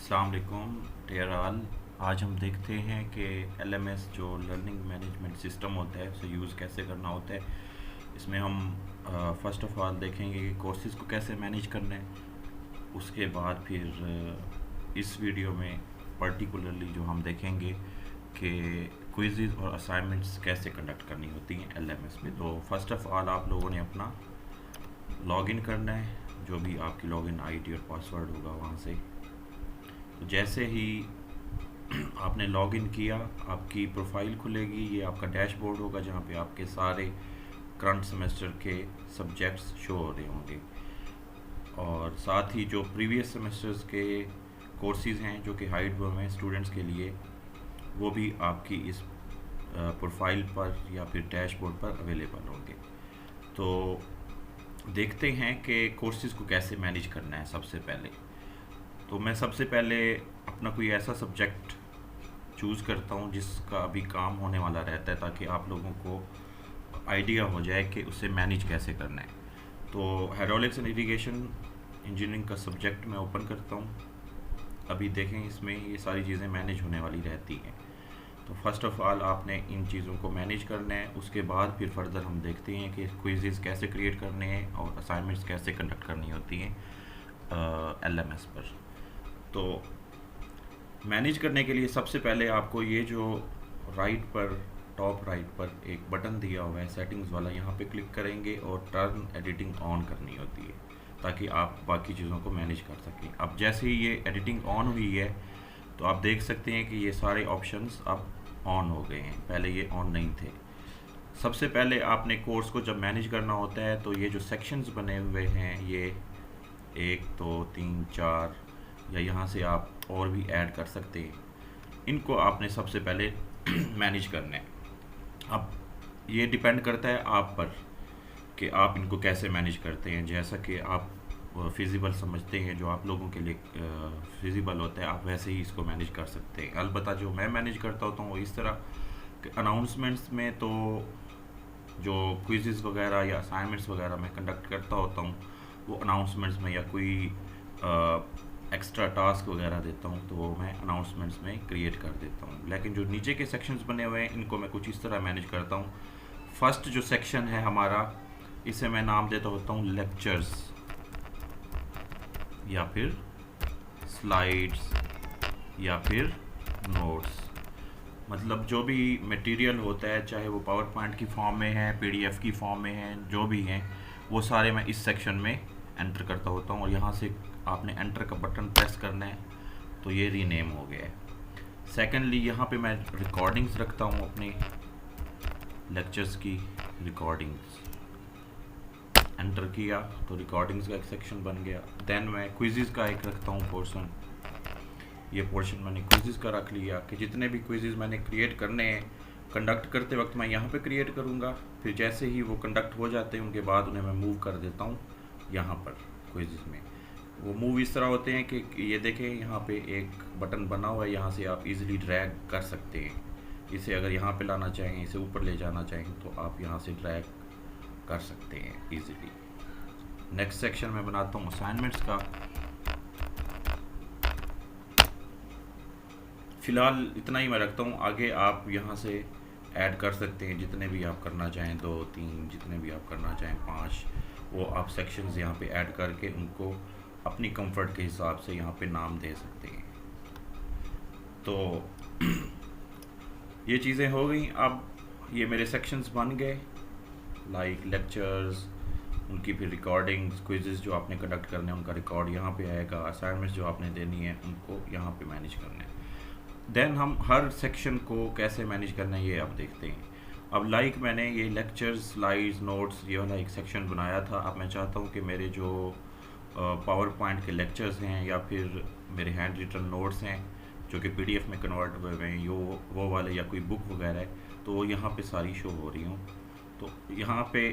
अस्सलाम वालेकुम dear all. आज हम देखते हैं कि एलएमएस जो लर्निंग मैनेजमेंट सिस्टम होता है उसे यूज़ कैसे करना होता है। इसमें हम फ़र्स्ट ऑफ़ ऑल देखेंगे कि कोर्सेज़ को कैसे मैनेज करना है। उसके बाद फिर इस वीडियो में पर्टिकुलरली जो हम देखेंगे कि क्विज़ेज़ और असाइनमेंट्स कैसे कंडक्ट करनी होती हैं एलएमएस में। तो फ़र्स्ट ऑफ़ ऑल आप लोगों ने अपना लॉगिन करना है, जो भी आपकी लॉगिन आईडी और पासवर्ड होगा वहाँ से। तो जैसे ही आपने लॉगिन किया, आपकी प्रोफाइल खुलेगी। ये आपका डैशबोर्ड होगा जहाँ पे आपके सारे करंट सेमेस्टर के सब्जेक्ट्स शो हो रहे होंगे, और साथ ही जो प्रीवियस सेमेस्टर्स के कोर्सेज़ हैं जो कि हाइड हुए हैं स्टूडेंट्स के लिए, वो भी आपकी इस प्रोफाइल पर या फिर डैशबोर्ड पर अवेलेबल होंगे। तो देखते हैं कि कोर्सेज़ को कैसे मैनेज करना है। सबसे पहले तो मैं सबसे पहले अपना कोई ऐसा सब्जेक्ट चूज़ करता हूँ जिसका अभी काम होने वाला रहता है, ताकि आप लोगों को आइडिया हो जाए कि उसे मैनेज कैसे करना है। तो हाइड्रोलिक्स एंड इरिगेशन इंजीनियरिंग का सब्जेक्ट मैं ओपन करता हूँ। अभी देखें, इसमें ये सारी चीज़ें मैनेज होने वाली रहती हैं। तो फर्स्ट ऑफ़ ऑल आपने इन चीज़ों को मैनेज करना है। उसके बाद फिर फर्दर हम देखते हैं कि क्विज़ेज़ कैसे क्रिएट करने हैं और असाइनमेंट्स कैसे कंडक्ट करनी होती हैं एलएमएस पर। तो मैनेज करने के लिए सबसे पहले आपको ये जो टॉप राइट पर एक बटन दिया हुआ है सेटिंग्स वाला, यहाँ पे क्लिक करेंगे और टर्न एडिटिंग ऑन करनी होती है, ताकि आप बाकी चीज़ों को मैनेज कर सकें। अब जैसे ही ये एडिटिंग ऑन हुई है तो आप देख सकते हैं कि ये सारे ऑप्शंस अब ऑन हो गए हैं, पहले ये ऑन नहीं थे। सबसे पहले आपने कोर्स को जब मैनेज करना होता है तो ये जो सेक्शंस बने हुए हैं, ये 1 2 3 4, या यहाँ से आप और भी ऐड कर सकते हैं, इनको आपने सबसे पहले मैनेज करना है। अब ये डिपेंड करता है आप पर कि आप इनको कैसे मैनेज करते हैं। जैसा कि आप फिजिबल समझते हैं, जो आप लोगों के लिए फिजिबल होता है, आप वैसे ही इसको मैनेज कर सकते हैं। अलबत्ता जो मैं मैनेज करता होता हूँ वो इस तरह कि अनाउंसमेंट्स में तो जो क्विज़ेज़ वगैरह या असाइनमेंट्स वगैरह मैं कंडक्ट करता होता हूँ, वो अनाउंसमेंट्स में, या कोई एक्स्ट्रा टास्क वगैरह देता हूँ तो वो मैं अनाउंसमेंट्स में क्रिएट कर देता हूँ। लेकिन जो नीचे के सेक्शंस बने हुए हैं, इनको मैं कुछ इस तरह मैनेज करता हूँ। फर्स्ट जो सेक्शन है हमारा, इसे मैं नाम देता होता हूँ लेक्चर्स या फिर स्लाइड्स या फिर नोट्स। मतलब जो भी मटेरियल होता है, चाहे वो पावर पॉइंट की फॉर्म में है, पीडीएफ की फॉर्म में है, जो भी हैं, वो सारे मैं इस सेक्शन में एंटर करता होता हूँ। और यहाँ से आपने एंटर का बटन प्रेस करना है तो ये रीनेम हो गया है। सेकेंडली, यहाँ पे मैं रिकॉर्डिंग्स रखता हूँ, अपने लेक्चर्स की रिकॉर्डिंग्स। एंटर किया तो रिकॉर्डिंग्स का एक सेक्शन बन गया। देन मैं क्विज़ेज़ का एक रखता हूँ पोर्शन। ये पोर्शन मैंने क्विज़ेज़ का रख लिया कि जितने भी क्विज़ेज़ मैंने क्रिएट करने हैं, कंडक्ट करते वक्त मैं यहाँ पे क्रिएट करूँगा। फिर जैसे ही वो कंडक्ट हो जाते हैं उनके बाद उन्हें मैं मूव कर देता हूँ यहाँ पर क्विज़ेज़ में। वो मूव इस तरह होते हैं कि ये देखें, यहाँ पे एक बटन बना हुआ है, यहाँ से आप इजीली ड्रैग कर सकते हैं। इसे अगर यहाँ पे लाना चाहें, इसे ऊपर ले जाना चाहें, तो आप यहाँ से ड्रैग कर सकते हैं इजीली। नेक्स्ट सेक्शन में बनाता हूँ असाइनमेंट्स का। फ़िलहाल इतना ही मैं रखता हूँ। आगे आप यहाँ से ऐड कर सकते हैं जितने भी आप करना चाहें, 2 3, जितने भी आप करना चाहें, 5, वो आप सेक्शंस यहाँ पे ऐड करके उनको अपनी कंफर्ट के हिसाब से यहाँ पे नाम दे सकते हैं। तो ये चीज़ें हो गई। अब ये मेरे सेक्शंस बन गए, लाइक लेक्चर्स, उनकी फिर रिकॉर्डिंग्स, क्विज़ेस जो आपने कंडक्ट करने हैं उनका रिकॉर्ड यहाँ पे आएगा, असाइनमेंट्स जो आपने देनी है उनको यहाँ पे मैनेज करना है। देन हम हर सेक्शन को कैसे मैनेज करना है ये अब देखते हैं। अब लाइक मैंने ये लेक्चर्स, स्लाइड्स, नोट्स, ये वाला एक सेक्शन बनाया था। अब मैं चाहता हूँ कि मेरे जो पावर पॉइंट के लेक्चर्स हैं या फिर मेरे हैंड रिटन नोट्स हैं जो कि पीडीएफ में कन्वर्ट हुए हुए हैं, वो वाले, या कोई बुक वगैरह है, तो वो यहाँ पे सारी शो हो रही हूँ। तो यहाँ पे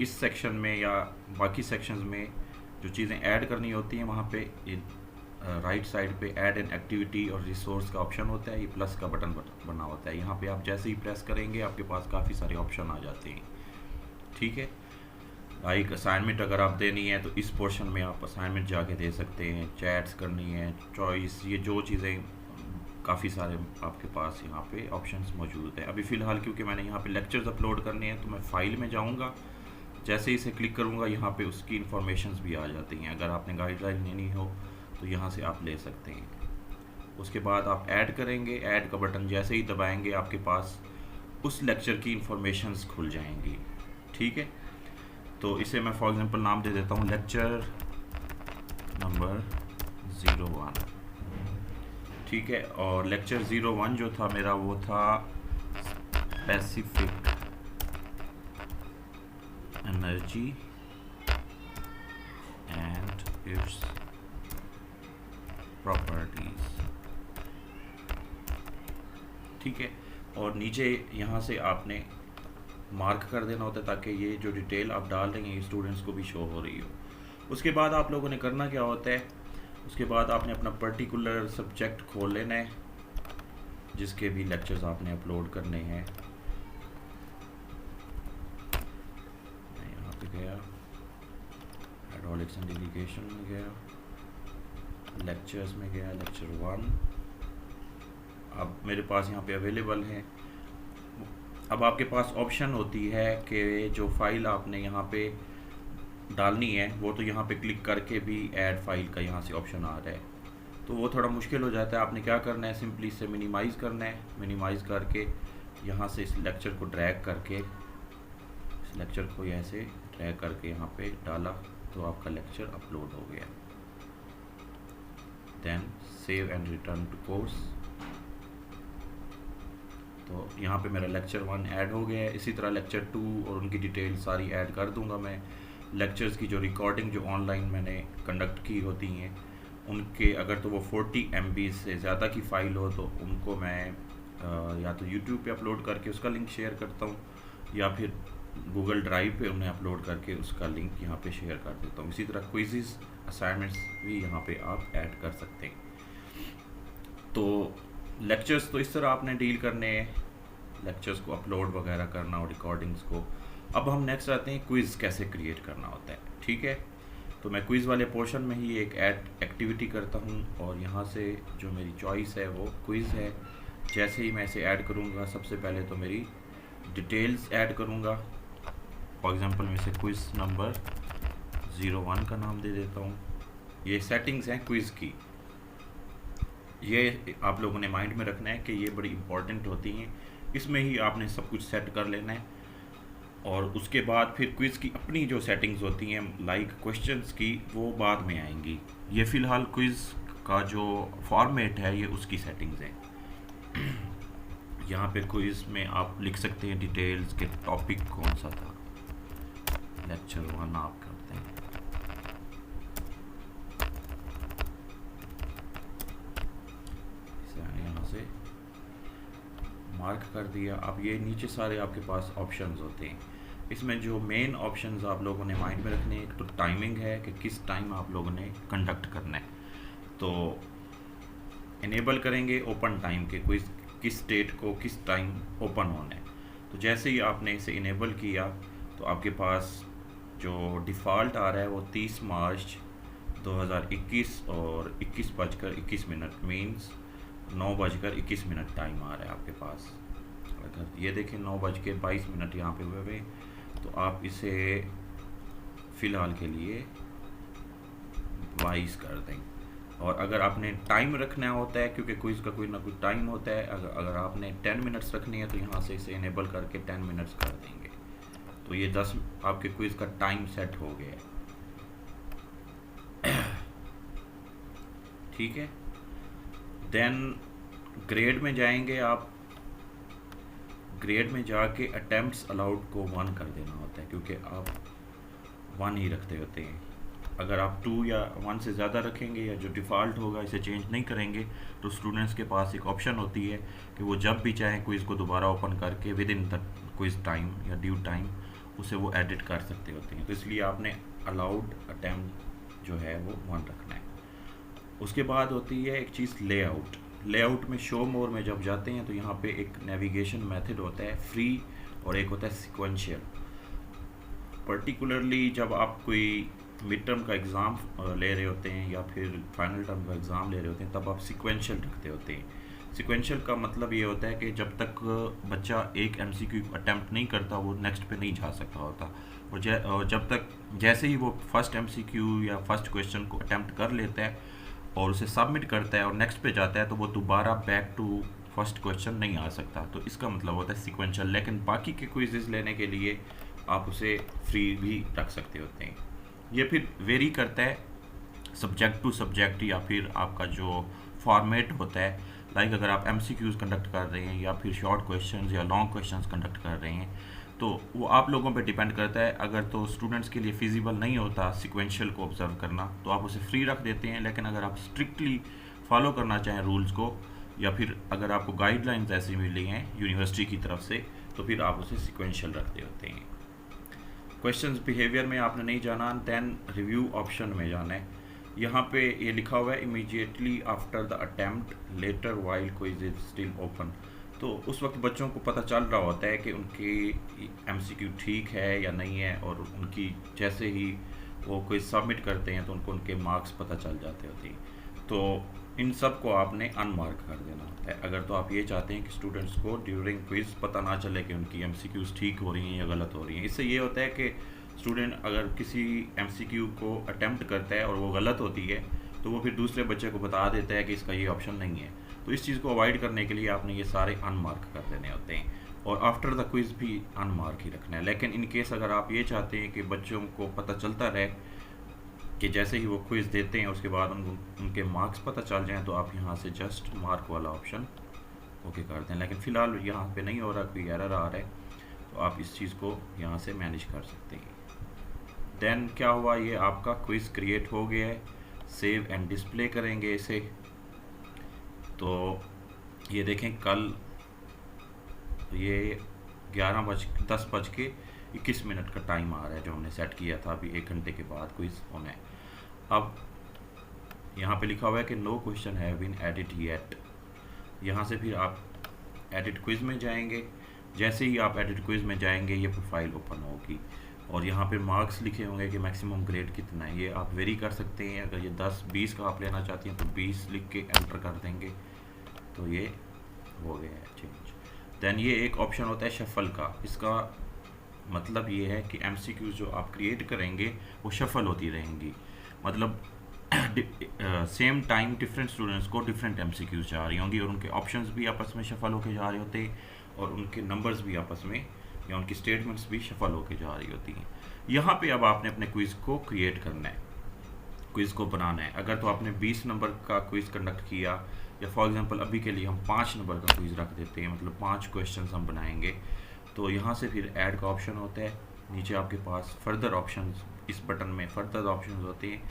इस सेक्शन में या बाकी सेक्शंस में जो चीज़ें ऐड करनी होती हैं, वहाँ पे राइट साइड पे ऐड एन एक्टिविटी और रिसोर्स का ऑप्शन होता है। ये प्लस का बटन बना होता है, यहाँ पे आप जैसे ही प्रेस करेंगे आपके पास काफ़ी सारे ऑप्शन आ जाते हैं। ठीक है। लाइक असाइनमेंट अगर आप देनी है तो इस पोर्शन में आप असाइनमेंट जाके दे सकते हैं, चैट्स करनी है, चॉइस, ये जो चीज़ें काफ़ी सारे आपके पास यहाँ पे ऑप्शंस मौजूद है। अभी फ़िलहाल क्योंकि मैंने यहाँ पे लेक्चर्स अपलोड करने हैं तो मैं फ़ाइल में जाऊँगा, जैसे ही इसे क्लिक करूँगा यहाँ पे उसकी इन्फॉर्मेशंस भी आ जाती हैं। अगर आपने गाइडलाइन लेनी हो तो यहाँ से आप ले सकते हैं। उसके बाद आप ऐड करेंगे, ऐड का बटन जैसे ही दबाएंगे आपके पास उस लेक्चर की इन्फॉर्मेशंस खुल जाएंगी। ठीक है, तो इसे मैं फॉर एग्जांपल नाम दे देता हूँ लेक्चर नंबर 01। ठीक है, और लेक्चर 01 जो था मेरा वो था specific energy and its properties. ठीक है, और नीचे यहाँ से आपने मार्क कर देना होता है ताकि ये जो डिटेल आप डाल रहे हैं स्टूडेंट्स को भी शो हो रही हो। उसके बाद आप लोगों ने करना क्या होता है, उसके बाद आपने अपना पर्टिकुलर सब्जेक्ट खोल लेना है जिसके भी लेक्चर्स आपने अपलोड करने हैं। मैं यहाँ पे गया, हाइड्रोलिक्स एंड इरिगेशन में गया, लेक्चर्स में गया, लेक्चर 1 अब मेरे पास यहाँ पे अवेलेबल है। अब आपके पास ऑप्शन होती है कि जो फाइल आपने यहाँ पे डालनी है वो तो यहाँ पे क्लिक करके भी ऐड फाइल का यहाँ से ऑप्शन आ रहा है, तो वो थोड़ा मुश्किल हो जाता है। आपने क्या करना है, सिंपली इसे मिनिमाइज़ करना है। मिनिमाइज़ करके यहाँ से इस लेक्चर को ड्रैग करके, इस लेक्चर को ऐसे ड्रैग करके यहाँ पे डाला तो आपका लेक्चर अपलोड हो गया। Then save and return to course. तो यहाँ पे मेरा लेक्चर 1 ऐड हो गया है। इसी तरह लेक्चर 2 और उनकी डिटेल सारी ऐड कर दूंगा मैं। लेक्चर्स की जो रिकॉर्डिंग जो ऑनलाइन मैंने कंडक्ट की होती हैं उनके अगर तो वो 40 MB से ज़्यादा की फ़ाइल हो तो उनको मैं या तो यूट्यूब पे अपलोड करके उसका लिंक शेयर करता हूँ या फिर गूगल ड्राइव पे उन्हें अपलोड करके उसका लिंक यहाँ पे शेयर कर देता हूँ। इसी तरह क्विज़ेस, असाइनमेंट्स भी यहाँ पे आप ऐड कर सकते हैं। तो लेक्चर्स तो इस तरह आपने डील करने हैं, लेक्चर्स को अपलोड वगैरह करना और रिकॉर्डिंग्स को। अब हम नेक्स्ट आते हैं क्विज़ कैसे क्रिएट करना होता है। ठीक है, तो मैं क्विज़ वाले पोर्शन में ही एक एक्टिविटी करता हूँ और यहाँ से जो मेरी चॉइस है वो क्विज़ है। जैसे ही मैं इसे ऐड करूँगा सबसे पहले तो मेरी डिटेल्स ऐड करूँगा। फॉर एग्ज़ाम्पल मैं इसे क्विज़ नंबर 01 का नाम दे देता हूँ। ये सेटिंग्स हैं क्विज़ की, ये आप लोगों ने माइंड में रखना है कि ये बड़ी इंपॉर्टेंट होती हैं। इसमें ही आपने सब कुछ सेट कर लेना है और उसके बाद फिर क्विज़ की अपनी जो सेटिंग्स होती हैं लाइक क्वेश्चंस की वो बाद में आएंगी। ये फ़िलहाल क्विज़ का जो फॉर्मेट है ये उसकी सेटिंग्स हैं। यहाँ पे क्विज़ में आप लिख सकते हैं डिटेल्स के टॉपिक कौन सा था। लेक्चर 1 आप करते हैं, यहाँ से मार्क कर दिया। अब ये नीचे सारे आपके पास ऑप्शंस होते हैं। इसमें जो मेन ऑप्शंस आप लोगों ने माइंड में रखने हैं, एक तो टाइमिंग है कि किस टाइम आप लोगों ने कंडक्ट करना है, तो इनेबल करेंगे ओपन टाइम के, क्विज किस डेट को किस टाइम ओपन होना है। तो जैसे ही आपने इसे इनेबल किया तो आपके पास जो डिफ़ॉल्ट आ रहा है वो 30 मार्च 2021 और 21:21 मीन्स 9:21 टाइम आ रहा है आपके पास। अगर ये देखें 9:22 यहाँ पे हुए तो आप इसे फ़िलहाल के लिए 22 कर दें। और अगर आपने टाइम रखना होता है, क्योंकि क्विज़ का कोई ना कोई टाइम होता है, अगर आपने 10 मिनट्स रखनी है तो यहाँ से इसे इनेबल करके 10 मिनट्स कर देंगे। तो ये 10 आपके क्विज़ का टाइम सेट हो गया है। ठीक है, देन ग्रेड में जाएंगे आप। ग्रेड में जाके अटेम्प्ट्स अलाउड को 1 कर देना होता है क्योंकि आप 1 ही रखते होते हैं। अगर आप 2 या 1 से ज़्यादा रखेंगे या जो डिफ़ॉल्ट होगा इसे चेंज नहीं करेंगे तो स्टूडेंट्स के पास एक ऑप्शन होती है कि वो जब भी चाहें क्विज़ को दोबारा ओपन करके with in the quiz time या ड्यू टाइम उसे वो एडिट कर सकते होते हैं। तो इसलिए आपने अलाउड अटेम्प्ट जो है वो 1 रखना है। उसके बाद होती है एक चीज़ लेआउट। लेआउट में शो मोर में जब जाते हैं तो यहाँ पे एक नेविगेशन मेथड होता है फ्री और एक होता है सिक्वेंशियल। पर्टिकुलरली जब आप कोई मिड टर्म का एग्ज़ाम ले रहे होते हैं या फिर फाइनल टर्म का एग्ज़ाम ले रहे होते हैं, तब आप सिक्वेंशियल रखते होते हैं। सिक्वेंशियल का मतलब ये होता है कि जब तक बच्चा एक एमसीक्यू अटैम्प्ट नहीं करता वो नेक्स्ट पे नहीं जा सकता होता। और जब तक जैसे ही वो फर्स्ट एमसीक्यू या फर्स्ट क्वेश्चन को अटैम्प्ट कर लेता है और उसे सबमिट करता है और नेक्स्ट पे जाता है, तो वो दोबारा बैक टू फर्स्ट क्वेश्चन नहीं आ सकता। तो इसका मतलब होता है सिक्वेंशियल। लेकिन बाकी के क्विज़ेस लेने के लिए आप उसे फ्री भी रख सकते होते हैं। ये फिर वेरी करता है सब्जेक्ट टू सब्जेक्ट या फिर आपका जो फॉर्मेट होता है। लाइक अगर आप एमसीक्यूज़ कंडक्ट कर रहे हैं या फिर शॉर्ट क्वेश्चंस या लॉन्ग क्वेश्चंस कंडक्ट कर रहे हैं, तो वो आप लोगों पे डिपेंड करता है। अगर तो स्टूडेंट्स के लिए फिजिबल नहीं होता सिक्वेंशियल को ऑब्जर्व करना, तो आप उसे फ्री रख देते हैं। लेकिन अगर आप स्ट्रिक्टली फॉलो करना चाहें रूल्स को, या फिर अगर आपको गाइडलाइंस ऐसी मिली हैं यूनिवर्सिटी की तरफ से, तो फिर आप उसे सिक्वेंशियल रखते होते हैं। क्वेश्चंस बिहेवियर में आपने नहीं जाना, देन रिव्यू ऑप्शन में जाना है। यहाँ पे ये लिखा हुआ है immediately after the attempt later while quiz is still open. तो उस वक्त बच्चों को पता चल रहा होता है कि उनकी एमसीक्यू ठीक है या नहीं है, और उनकी जैसे ही वो क्विज सबमिट करते हैं तो उनको उनके मार्क्स पता चल जाते होते हैं। तो इन सब को आपने अनमार्क कर देना होता है अगर तो आप ये चाहते हैं कि स्टूडेंट्स को ड्यूरिंग क्विज पता ना चले कि उनकी एमसीक्यूज ठीक हो रही हैं या गलत हो रही हैं। इससे ये होता है कि स्टूडेंट अगर किसी एमसीक्यू को अटेम्प्ट करता है और वो गलत होती है, तो वो फिर दूसरे बच्चे को बता देता है कि इसका ये ऑप्शन नहीं है। तो इस चीज़ को अवॉइड करने के लिए आपने ये सारे अनमार्क कर देने होते हैं, और आफ्टर द क्विज भी अनमार्क ही रखना है। लेकिन इन केस अगर आप ये चाहते हैं कि बच्चों को पता चलता रहे कि जैसे ही वो क्विज देते हैं उसके बाद उनके मार्क्स पता चल जाएँ, तो आप यहाँ से जस्ट मार्क वाला ऑप्शन ओके कर दें। लेकिन फ़िलहाल यहाँ पे नहीं हो रहा, कोई एरर आ रहा है, तो आप इस चीज़ को यहाँ से मैनेज कर सकते हैं। देन क्या हुआ, ये आपका क्विज़ क्रिएट हो गया है। सेव एंड डिस्प्ले करेंगे इसे। तो ये देखें कल ये 10:21 का टाइम आ रहा है जो हमने सेट किया था। अभी 1 घंटे के बाद क्विज़ होना है। अब यहाँ पे लिखा हुआ है कि no question have been edit yet. यहाँ से फिर आप एडिट क्विज़ में जाएंगे। जैसे ही आप एडिट क्विज़ में जाएंगे ये प्रोफाइल ओपन होगी, और यहाँ पे मार्क्स लिखे होंगे कि मैक्सिमम ग्रेड कितना है। ये आप वेरी कर सकते हैं। अगर ये 10-20 का आप लेना चाहती हैं तो 20 लिख के एंटर कर देंगे, तो ये हो गया है चेंज। देन ये एक ऑप्शन होता है शफल का। इसका मतलब ये है कि एमसीक्यूज जो आप क्रिएट करेंगे वो शफल होती रहेंगी। मतलब सेम टाइम डिफरेंट स्टूडेंट्स को डिफरेंट एमसीक्यूज जा रही होंगी, और उनके ऑप्शंस भी आपस में शफल होके जा रहे होते हैं, और उनके नंबर्स भी आपस में या उनकी स्टेटमेंट्स भी शफल होके जा रही होती हैं। यहाँ पे अब आपने अपने क्विज़ को क्रिएट करना है, क्विज़ को बनाना है। अगर तो आपने 20 नंबर का क्विज़ कंडक्ट किया, या फॉर एग्जांपल अभी के लिए हम 5 नंबर का क्विज़ रख देते हैं, मतलब 5 क्वेश्चंस हम बनाएंगे, तो यहाँ से फिर ऐड का ऑप्शन होता है। नीचे आपके पास फर्दर ऑप्शंस, इस बटन में फर्दर ऑप्शंस होते हैं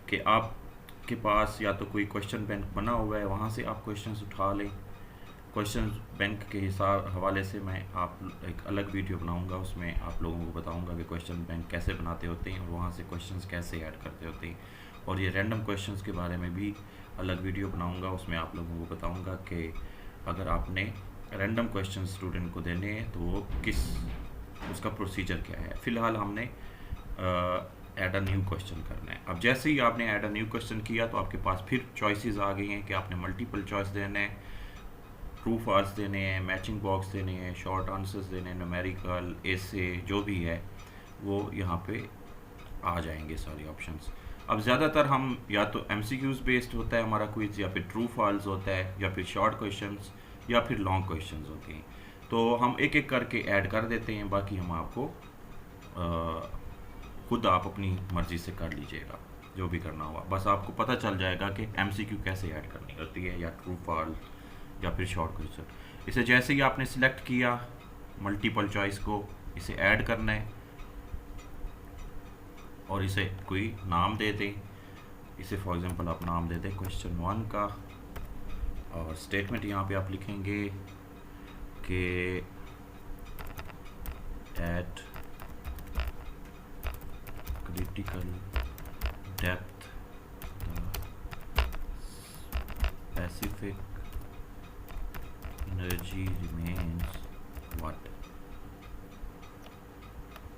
कि आपके पास या तो कोई क्वेश्चन बैंक बना हुआ है, वहाँ से आप क्वेश्चंस उठा लें। क्वेश्चन बैंक के हवाले से मैं आप एक अलग वीडियो बनाऊंगा, उसमें आप लोगों को बताऊंगा कि क्वेश्चन बैंक कैसे बनाते होते हैं और वहाँ से क्वेश्चंस कैसे ऐड करते होते हैं। और ये रैंडम क्वेश्चंस के बारे में भी अलग वीडियो बनाऊंगा, उसमें आप लोगों को बताऊंगा कि अगर आपने रैंडम क्वेश्चन स्टूडेंट को देने हैं तो वो उसका प्रोसीजर क्या है। फ़िलहाल हमने ऐड अ न्यू क्वेश्चन करना है। अब जैसे ही आपने ऐड अ न्यू क्वेश्चन किया तो आपके पास फिर चॉइसेस आ गई हैं कि आपने मल्टीपल चॉइस देने हैं, ट्रू फॉल्स देने हैं, मैचिंग बॉक्स देने हैं, शॉर्ट आंसर्स देने हैं, न्यूमेरिकल, एसे, जो भी है वो यहाँ पे आ जाएंगे सारे ऑप्शंस। अब ज़्यादातर हम या तो एमसीक्यूज़ बेस्ड होता है हमारा क्विज, या फिर ट्रू फॉल्स होता है, या फिर शॉर्ट क्वेश्चंस, या फिर लॉन्ग क्वेश्चंस होते हैं। तो हम एक एक करके ऐड कर देते हैं, बाकी हम आपको खुद आप अपनी मर्ज़ी से कर लीजिएगा जो भी करना होगा। बस आपको पता चल जाएगा कि एमसीक्यू कैसे ऐड करनी होती है, या ट्रू फॉल्स या फिर शॉर्ट क्वेश्चन। इसे जैसे ही आपने सिलेक्ट किया मल्टीपल चॉइस को, इसे ऐड करना है और इसे कोई नाम दे दें। इसे फॉर एग्जांपल आप नाम दे दें क्वेश्चन 1 का, और स्टेटमेंट यहाँ पे आप लिखेंगे कि eight critical depth specific energy remains what।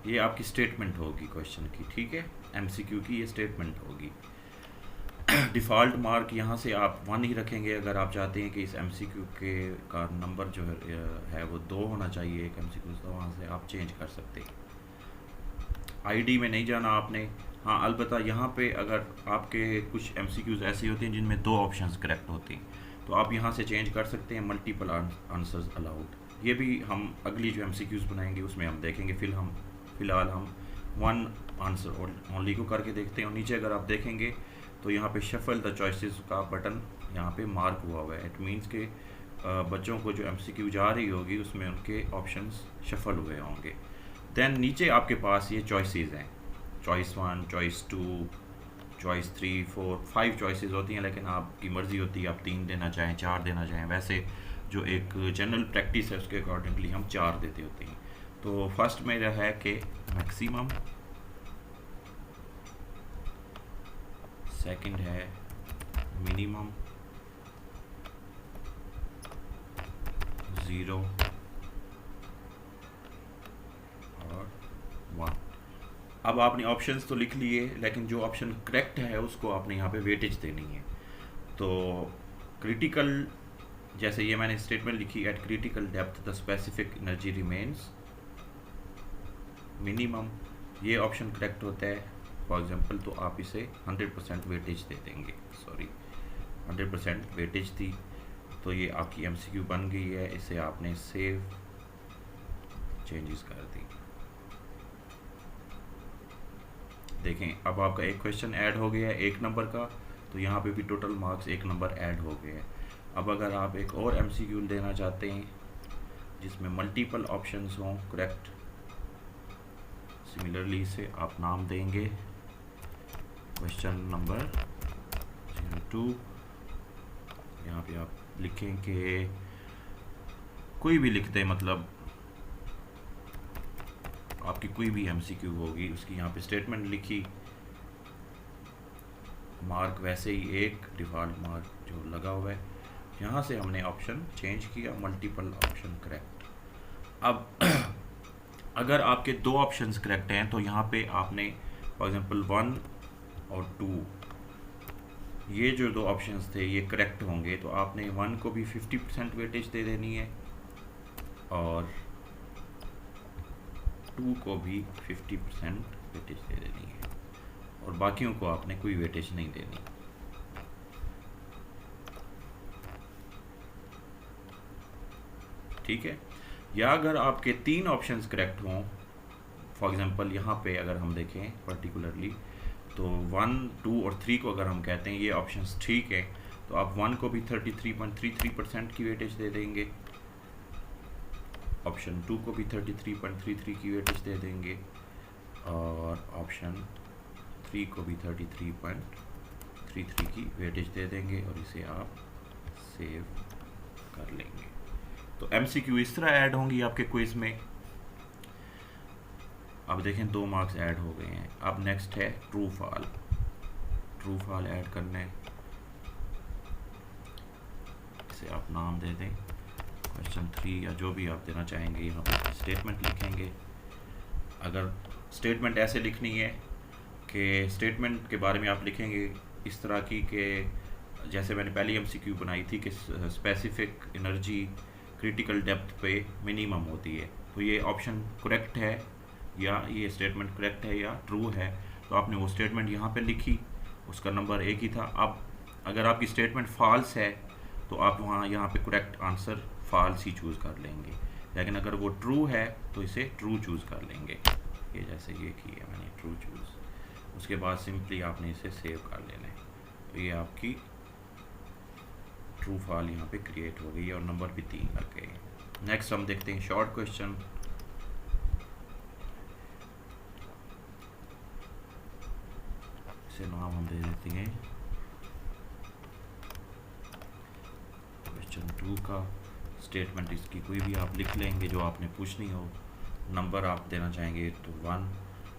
ये आपकी स्टेटमेंट होगी क्वेश्चन की, ठीक है, एमसीक्यू की ये स्टेटमेंट होगी। डिफ़ॉल्ट मार्क यहाँ से आप 1 ही रखेंगे। अगर आप चाहते हैं कि इस एमसीक्यू के का नंबर जो है वो 2 होना चाहिए एक एमसीक्यू, तो वहाँ से आप चेंज कर सकते हैं। आईडी में नहीं जाना आपने। हाँ, अलबत्ता यहाँ पे अगर आपके कुछ एमसीक्यूज़ ऐसी होती हैं जिनमें 2 ऑप्शंस करेक्ट होती हैं, तो आप यहाँ से चेंज कर सकते हैं मल्टीपल आंसर्स अलाउड। ये भी हम अगली जो एमसीक्यूज़ बनाएंगे उसमें हम देखेंगे। फ़िलहाल हम 1 आंसर ओनली को करके देखते हैं। और नीचे अगर आप देखेंगे तो यहाँ पे शफल द चॉइसेस का बटन यहाँ पे मार्क हुआ है। इट मीन्स के बच्चों को जो एमसीक्यू जा रही होगी उसमें उनके ऑप्शंस शफल हुए होंगे। देन नीचे आपके पास ये चॉइसेस हैं, चॉइस 1, चॉइस 2, चॉइस 3, 4, 5 चॉइसेस होती हैं, लेकिन आपकी मर्ज़ी होती है आप 3 देना चाहें, 4 देना चाहें। वैसे जो एक जनरल प्रैक्टिस है उसके अकॉर्डिंगली हम 4 देते होते हैं। तो फर्स्ट मेरा है कि मैक्सिमम, सेकंड है मिनिमम, 0 और 1। अब आपने ऑप्शंस तो लिख लिए, लेकिन जो ऑप्शन करेक्ट है उसको आपने यहाँ पे वेटेज देनी है। तो क्रिटिकल, जैसे ये मैंने स्टेटमेंट लिखी, eight critical depth the specific energy remains minimum, ये ऑप्शन करेक्ट होता है फॉर एग्जांपल, तो आप इसे 100% वेटेज दे देंगे। 100% वेटेज दी, तो ये आपकी एमसीक्यू बन गई है। इसे आपने सेव चेंजेस कर दी। देखें अब आपका एक क्वेश्चन ऐड हो गया है 1 नंबर का, तो यहाँ पे भी टोटल मार्क्स 1 नंबर ऐड हो गए हैं। अब अगर आप एक और एमसीक्यू देना चाहते हैं जिसमें मल्टीपल ऑप्शंस हों करेक्ट, सिमिलरली इसे आप नाम देंगे क्वेश्चन नंबर 02। यहाँ पे आप लिखें कि कोई भी लिख दें, मतलब आपकी कोई भी एमसीक्यू होगी उसकी यहाँ पे स्टेटमेंट लिखी, मार्क वैसे ही 1 डिफ़ॉल्ट मार्क जो लगा हुआ है। यहाँ से हमने ऑप्शन चेंज किया, मल्टीपल ऑप्शन करेक्ट। अब अगर आपके 2 ऑप्शंस करेक्ट हैं तो यहाँ पे आपने फॉर एग्जांपल 1 और 2, ये जो 2 ऑप्शंस थे ये करेक्ट होंगे, तो आपने 1 को भी 50% वेटेज दे देनी है और 2 को भी 50% वेटेज दे देनी है, और बाकियों को आपने कोई वेटेज नहीं देनी। ठीक है। या अगर आपके 3 ऑप्शंस करेक्ट हों, फॉर एग्जांपल यहाँ पे अगर हम देखें पर्टिकुलरली, तो 1, 2 और 3 को अगर हम कहते हैं ये ऑप्शंस ठीक है, तो आप 1 को भी 33.33% की वेटेज दे देंगे, ऑप्शन 2 को भी 33.33 की वेटेज दे देंगे, और ऑप्शन 3 को भी 33.33 की वेटेज दे देंगे, और इसे आप सेव कर लेंगे। तो एमसीक्यू इस तरह ऐड होंगी आपके क्विज में। अब देखें 2 मार्क्स ऐड हो गए हैं। अब नेक्स्ट है true fall. True fall add करना है, इसे आप नाम दे दें क्वेश्चन 3 या जो भी आप देना चाहेंगे। यहाँ पर स्टेटमेंट लिखेंगे। अगर स्टेटमेंट ऐसे लिखनी है कि स्टेटमेंट के बारे में आप लिखेंगे इस तरह की कि जैसे मैंने पहली एमसीक्यू बनाई थी कि स्पेसिफिक एनर्जी क्रिटिकल डेप्थ पे मिनिमम होती है, तो ये ऑप्शन करेक्ट है या ये स्टेटमेंट करेक्ट है या ट्रू है, तो आपने वो स्टेटमेंट यहाँ पे लिखी, उसका नंबर 1 ही था। अब अगर आपकी स्टेटमेंट फॉल्स है तो आप वहाँ यहाँ पे करेक्ट आंसर फॉल्स ही चूज़ कर लेंगे, लेकिन अगर वो ट्रू है तो इसे ट्रू चूज़ कर लेंगे। ये जैसे ये किया मैंने ट्रू चूज़, उसके बाद सिंपली आपने इसे सेव कर लेना है। तो ये आपकी ट्रू फॉल यहाँ पे क्रिएट हो गई है और नंबर भी 3 लग गए। नेक्स्ट हम देखते हैं शॉर्ट क्वेश्चन। इसे नाम हम दे देते हैं क्वेश्चन 2 का। स्टेटमेंट इसकी कोई भी आप लिख लेंगे जो आपने पूछनी हो। नंबर आप देना चाहेंगे तो 1।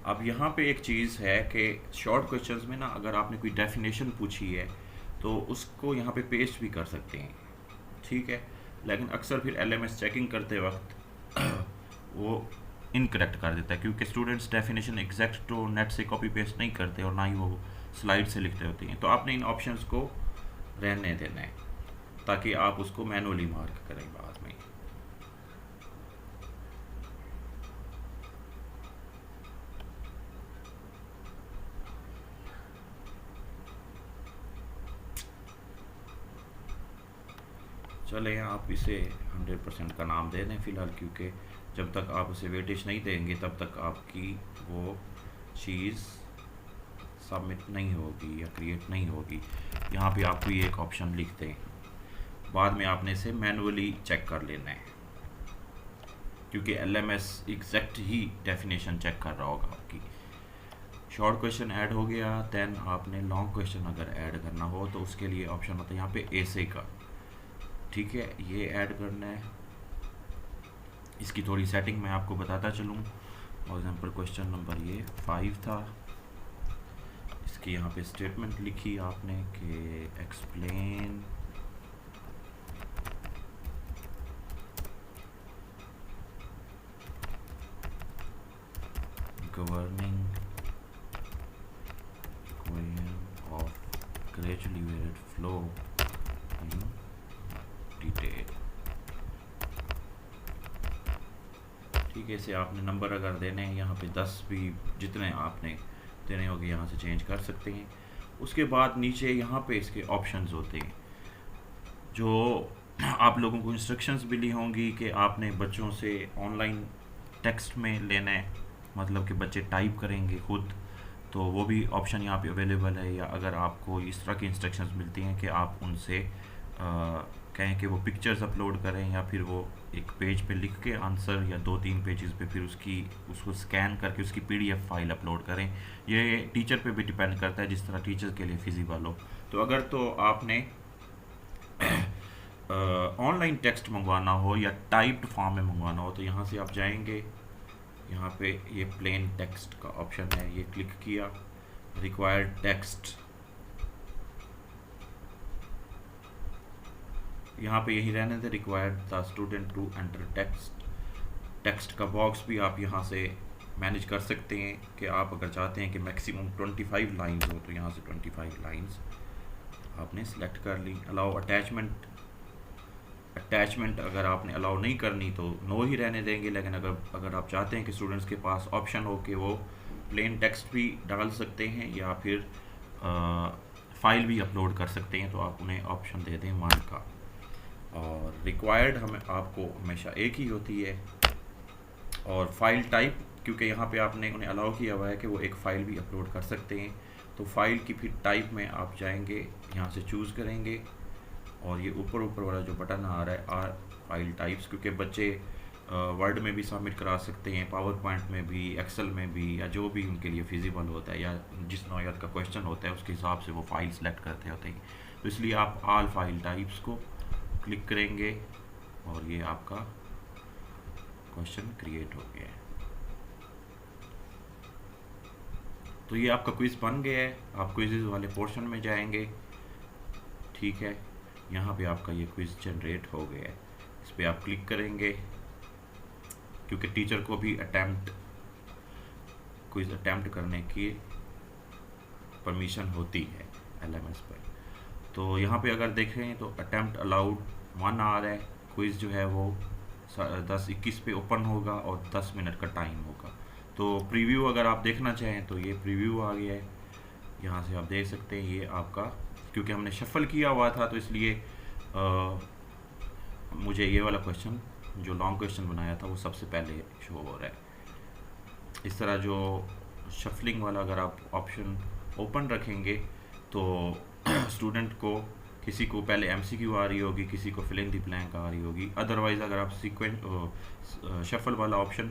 अब यहाँ पे एक चीज़ है कि शॉर्ट क्वेश्चंस में ना अगर आपने कोई डेफिनेशन पूछी है तो उसको यहाँ पे पेस्ट भी कर सकते हैं, ठीक है। लेकिन अक्सर फिर एलएमएस चेकिंग करते वक्त वो इनकरेक्ट कर देता है, क्योंकि स्टूडेंट्स डेफिनेशन एग्जैक्ट तो नेट से कॉपी पेस्ट नहीं करते और ना ही वो स्लाइड से लिखते होते हैं। तो आपने इन ऑप्शंस को रहने देना है ताकि आप उसको मैनुअली मार्क करें बाद में। चले आप इसे 100% का नाम दे दें फ़िलहाल, क्योंकि जब तक आप उसे वेटेज नहीं देंगे तब तक आपकी वो चीज़ सबमिट नहीं होगी या क्रिएट नहीं होगी। यहाँ पे आपको ये एक ऑप्शन लिख दें, बाद में आपने इसे मैनुअली चेक कर लेना है, क्योंकि LMS एग्जैक्ट ही डेफिनेशन चेक कर रहा होगा आपकी। शॉर्ट क्वेश्चन ऐड हो गया, देन आपने लॉन्ग क्वेश्चन अगर ऐड करना हो तो उसके लिए ऑप्शन होता है यहाँ पे ऐसे का, ठीक है, ये ऐड करना है। इसकी थोड़ी सेटिंग मैं आपको बताता चलूँ। फॉर एग्जांपल क्वेश्चन नंबर ये 5 था, इसकी यहाँ पे स्टेटमेंट लिखी आपने कि explain governing equation of gradually varied flow in detail. ठीक है, इसे आपने नंबर अगर देने हैं यहाँ पे 10 भी जितने आपने देने होंगे यहाँ से चेंज कर सकते हैं। उसके बाद नीचे यहाँ पे इसके ऑप्शंस होते हैं, जो आप लोगों को इंस्ट्रक्शंस मिली होंगी कि आपने बच्चों से ऑनलाइन टेक्स्ट में लेना है, मतलब कि बच्चे टाइप करेंगे खुद, तो वो भी ऑप्शन यहाँ पे अवेलेबल है। या अगर आपको इस तरह की इंस्ट्रक्शंस मिलती हैं कि आप उनसे कहें कि वो पिक्चर्स अपलोड करें या फिर वो एक पेज पे लिख के आंसर या 2-3 पेजेस पे फिर उसको स्कैन करके उसकी PDF फाइल अपलोड करें, ये टीचर पे भी डिपेंड करता है जिस तरह टीचर के लिए फिजिबल हो। तो अगर तो आपने ऑनलाइन टेक्स्ट मंगवाना हो या टाइप्ड फॉर्म में मंगवाना हो तो यहाँ से आप जाएंगे, यहाँ पे ये प्लेन टेक्स्ट का ऑप्शन है, ये क्लिक किया, रिक्वायर्ड टेक्स्ट, यहाँ पे यही रहने दे, required the student to enter text का बॉक्स भी आप यहाँ से मैनेज कर सकते हैं कि आप अगर चाहते हैं कि मैक्सिमम 25 लाइंस हो तो यहाँ से 25 लाइंस आपने सेलेक्ट कर ली। अलाउ अटैचमेंट अगर आपने अलाउ नहीं करनी तो नो ही रहने देंगे, लेकिन अगर आप चाहते हैं कि स्टूडेंट्स के पास ऑप्शन हो कि वो प्लेन टेक्स्ट भी डाल सकते हैं या फिर फाइल भी अपलोड कर सकते हैं, तो आप उन्हें ऑप्शन दे दें 1 का। और रिक्वायर्ड हमें आपको हमेशा एक ही होती है, और फाइल टाइप क्योंकि यहाँ पे आपने उन्हें अलाउ किया हुआ है कि वो एक फ़ाइल भी अपलोड कर सकते हैं, तो फाइल की फिर टाइप में आप जाएंगे, यहाँ से चूज़ करेंगे और ये ऊपर वाला जो बटन आ रहा है आर फाइल टाइप्स, क्योंकि बच्चे वर्ड में भी सबमिट करा सकते हैं, पावर पॉइंट में भी, एक्सेल में भी, या जो भी उनके लिए फिजिबल होता है या जिस नौयत का क्वेश्चन होता है उसके हिसाब से वो फाइल सेलेक्ट करते होते हैं। तो इसलिए आप ऑल फाइल टाइप्स को क्लिक करेंगे और ये आपका क्वेश्चन क्रिएट हो गया है। तो ये आपका क्विज़ बन गया है, आप क्विज़ वाले पोर्शन में जाएंगे, ठीक है, यहाँ पे आपका ये क्विज़ जनरेट हो गया है, इस पर आप क्लिक करेंगे, क्योंकि टीचर को भी क्विज़ अटैम्प्ट करने की परमिशन होती है LMS पर। तो यहाँ पे अगर देखें तो अटैम्प्ट अलाउड 1 आ रहा है, क्विज़ जो है वो 10:21 पे ओपन होगा और 10 मिनट का टाइम होगा। तो प्रीव्यू अगर आप देखना चाहें तो ये प्रीव्यू आ गया है, यहाँ से आप देख सकते हैं ये आपका, क्योंकि हमने शफल किया हुआ था तो इसलिए मुझे ये वाला क्वेश्चन जो लॉन्ग क्वेश्चन बनाया था वो सबसे पहले शो हो रहा है। इस तरह जो शफलिंग वाला अगर आप ऑप्शन ओपन रखेंगे तो स्टूडेंट को किसी को पहले MCQ आ रही होगी, किसी को फिल इन द ब्लैंक आ रही होगी। अदरवाइज़ अगर आप शफल वाला ऑप्शन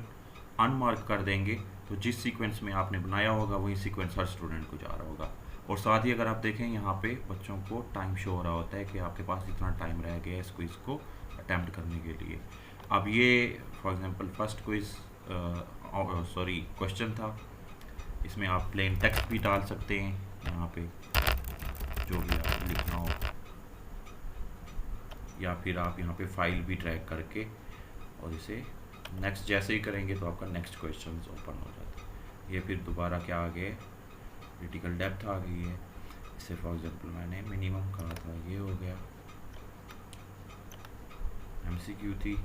अनमार्क कर देंगे तो जिस सीक्वेंस में आपने बनाया होगा वही सीक्वेंस हर स्टूडेंट को जा रहा होगा। और साथ ही अगर आप देखें यहाँ पे बच्चों को टाइम शो हो रहा होता है कि आपके पास इतना टाइम रह गया है इस क्विज़ को अटैम्प्ट करने के लिए। अब ये फॉर एग्जांपल फर्स्ट क्वेश्चन था, इसमें आप प्लेन टेक्स्ट भी डाल सकते हैं, यहाँ पे जो भी आप लिखना हो, या फिर आप यहाँ पे फाइल भी ड्रैग करके और इसे नेक्स्ट जैसे ही करेंगे तो आपका नेक्स्ट क्वेश्चन ओपन हो जाता है। ये फिर दोबारा क्या आ गया, क्रिटिकल डेप्थ आ गई है। इससे फॉर एग्जांपल मैंने मिनिमम कहा था, ये हो गया। एमसीक्यू थी,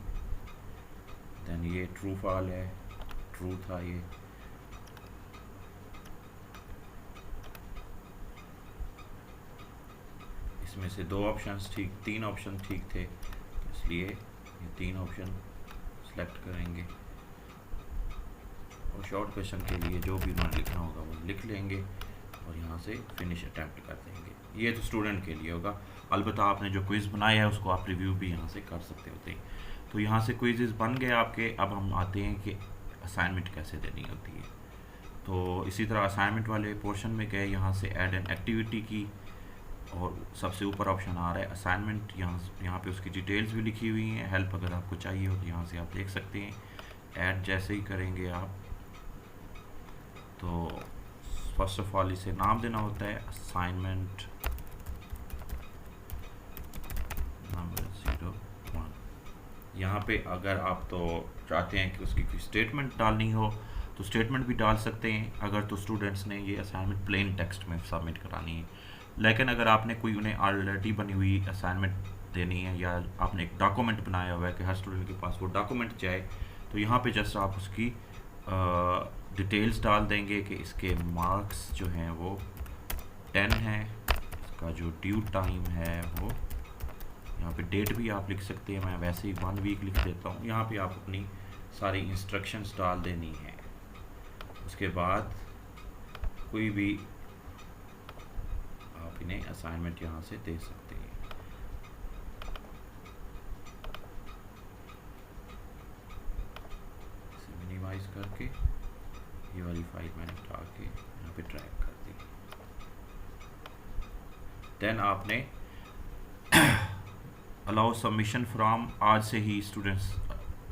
देन ये ट्रू फॉल है, ट्रू था ये। इसमें से 2 ऑप्शंस ठीक, 3 ऑप्शन ठीक थे, इसलिए ये 3 ऑप्शन सेलेक्ट करेंगे और शॉर्ट क्वेश्चन के लिए जो भी उन्होंने लिखना होगा वो लिख लेंगे और यहाँ से फिनिश अटैम्प्ट कर देंगे। ये तो स्टूडेंट के लिए होगा। अलबत्ता आपने जो क्विज़ बनाया है उसको आप रिव्यू भी यहाँ से कर सकते होते हैं। तो यहाँ से क्विज़ बन गए आपके। अब हम आते हैं कि असाइनमेंट कैसे देनी होती है। तो इसी तरह असाइनमेंट वाले पोर्शन में गए, यहाँ से ऐड एन एक्टिविटी की और सबसे ऊपर ऑप्शन आ रहा है असाइनमेंट। यहाँ पे उसकी डिटेल्स भी लिखी हुई हैं। हेल्प अगर आपको चाहिए हो तो यहाँ से आप देख सकते हैं। ऐड जैसे ही करेंगे आप तो फर्स्ट ऑफ ऑल इसे नाम देना होता है असाइनमेंट नंबर 01। यहाँ पे अगर आप तो चाहते हैं कि उसकी कोई स्टेटमेंट डालनी हो तो स्टेटमेंट भी डाल सकते हैं, अगर तो स्टूडेंट्स ने ये असाइनमेंट प्लेन टेक्स्ट में सबमिट करानी है। लेकिन अगर आपने कोई उन्हें ऑलरेडी बनी हुई असाइनमेंट देनी है या आपने एक डॉक्यूमेंट बनाया हुआ है कि हर स्टूडेंट के पास वो डॉक्यूमेंट जाए, तो यहाँ पे जस्ट आप उसकी डिटेल्स डाल देंगे कि इसके मार्क्स जो हैं वो 10 हैं, इसका जो ड्यू टाइम है वो, यहाँ पे डेट भी आप लिख सकते हैं। मैं वैसे ही 1 वीक लिख देता हूँ। यहाँ पे आप अपनी सारी इंस्ट्रक्शंस डाल देनी है। उसके बाद कोई भी आप इन्हें असाइनमेंट यहाँ से दे सकते हैं। इसे मिनिमाइज करके ये वाली फाइल मैंने उठा के यहाँ पे ड्रैग कर दी। देन आपने अलाउ सबमिशन फ्रॉम, आज से ही स्टूडेंट्स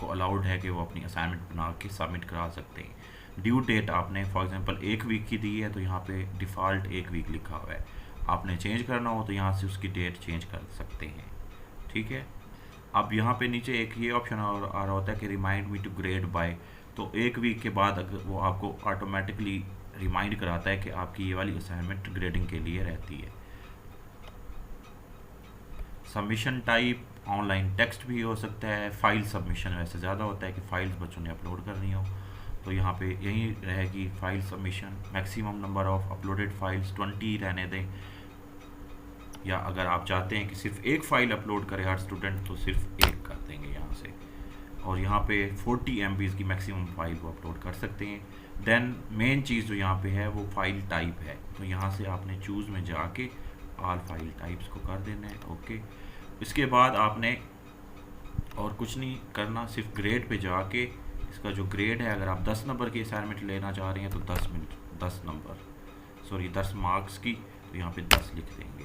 को अलाउड है कि वो अपनी असाइनमेंट बना के सबमिट करा सकते हैं। ड्यू डेट आपने फॉर एग्जांपल 1 वीक की दी है तो यहाँ पे डिफ़ॉल्ट 1 वीक लिखा हुआ है। आपने चेंज करना हो तो यहाँ से उसकी डेट चेंज कर सकते हैं। ठीक है। अब यहाँ पे नीचे एक ये ऑप्शन आ रहा होता है कि remind me to grade by. तो 1 वीक के बाद अगर वो आपको ऑटोमेटिकली रिमाइंड कराता है कि आपकी ये वाली असाइनमेंट ग्रेडिंग के लिए रहती है। सबमिशन टाइप ऑनलाइन टेक्स्ट भी हो सकता है। फाइल सबमिशन वैसे ज़्यादा होता है कि फाइल्स बच्चों ने अपलोड करनी हो, तो यहाँ पे यही रहेगी file submission. Maximum number of uploaded files 20 रहने दें, या अगर आप चाहते हैं कि सिर्फ एक फ़ाइल अपलोड करे हर स्टूडेंट तो सिर्फ एक कर देंगे यहाँ से। और यहाँ पे 40 MB की मैक्सिमम फाइल वो अपलोड कर सकते हैं। देन मेन चीज़ जो यहाँ पे है वो फाइल टाइप है, तो यहाँ से आपने चूज़ में जाके ऑल फाइल टाइप्स को कर देना है। ओके। इसके बाद आपने और कुछ नहीं करना, सिर्फ ग्रेड पे जाके इसका जो ग्रेड है, अगर आप 10 नंबर की असाइनमेंट लेना चाह रहे हैं तो 10 मार्क्स की, तो यहाँ पे 10 लिख देंगे।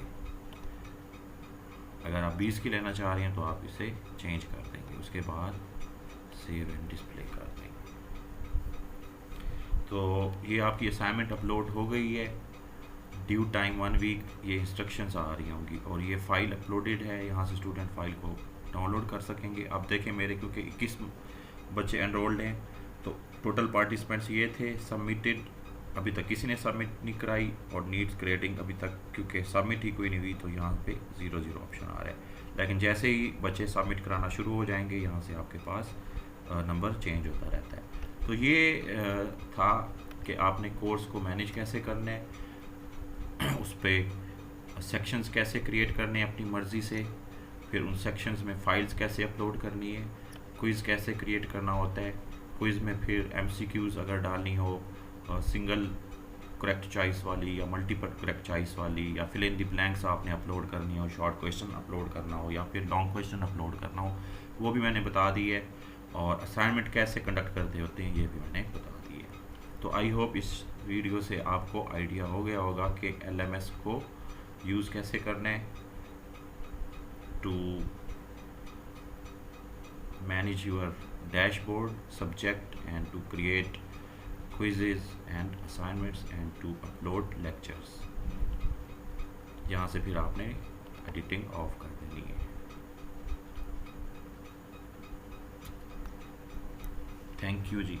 अगर आप 20 की लेना चाह रहे हैं तो आप इसे चेंज कर देंगे। उसके बाद सेव एंड डिस्प्ले कर देंगे। तो ये आपकी असाइनमेंट अपलोड हो गई है। ड्यू टाइम 1 वीक, ये इंस्ट्रक्शंस आ रही होंगी और ये फ़ाइल अपलोडेड है। यहाँ से स्टूडेंट फ़ाइल को डाउनलोड कर सकेंगे। अब देखें मेरे क्योंकि 21 बच्चे एनरोल्ड हैं तो टोटल पार्टिसिपेंट्स ये थे। सबमिटेड अभी तक किसी ने सबमिट नहीं कराई और नीड्स ग्रेडिंग अभी तक क्योंकि सबमिट ही कोई नहीं हुई तो यहाँ पे 0 ऑप्शन आ रहा है। लेकिन जैसे ही बच्चे सबमिट कराना शुरू हो जाएंगे यहाँ से आपके पास नंबर चेंज होता रहता है। तो ये था कि आपने कोर्स को मैनेज कैसे करना है, उस पर सेक्शंस कैसे क्रिएट करने हैं अपनी मर्ज़ी से, फिर उन सेक्शंस में फ़ाइल्स कैसे अपलोड करनी है, क्विज़ कैसे क्रिएट करना होता है, क्विज़ में फिर MCQs अगर डालनी हो, सिंगल करेक्ट चॉइस वाली या मल्टीपल करेक्ट चॉइस वाली, या फिल इन द ब्लैंक्स आपने अपलोड करनी हो, शॉर्ट क्वेश्चन अपलोड करना हो या फिर लॉन्ग क्वेश्चन अपलोड करना हो, वो भी मैंने बता दी है। और असाइनमेंट कैसे कंडक्ट करते होते हैं ये भी मैंने बता दी है। तो आई होप इस वीडियो से आपको आइडिया हो गया होगा कि LMS को यूज़ कैसे करना है to manage your dashboard subject and to create quizzes and assignments and to upload lectures। यहाँ से फिर आपने एडिटिंग ऑफ कर देनी है। Thank you ji.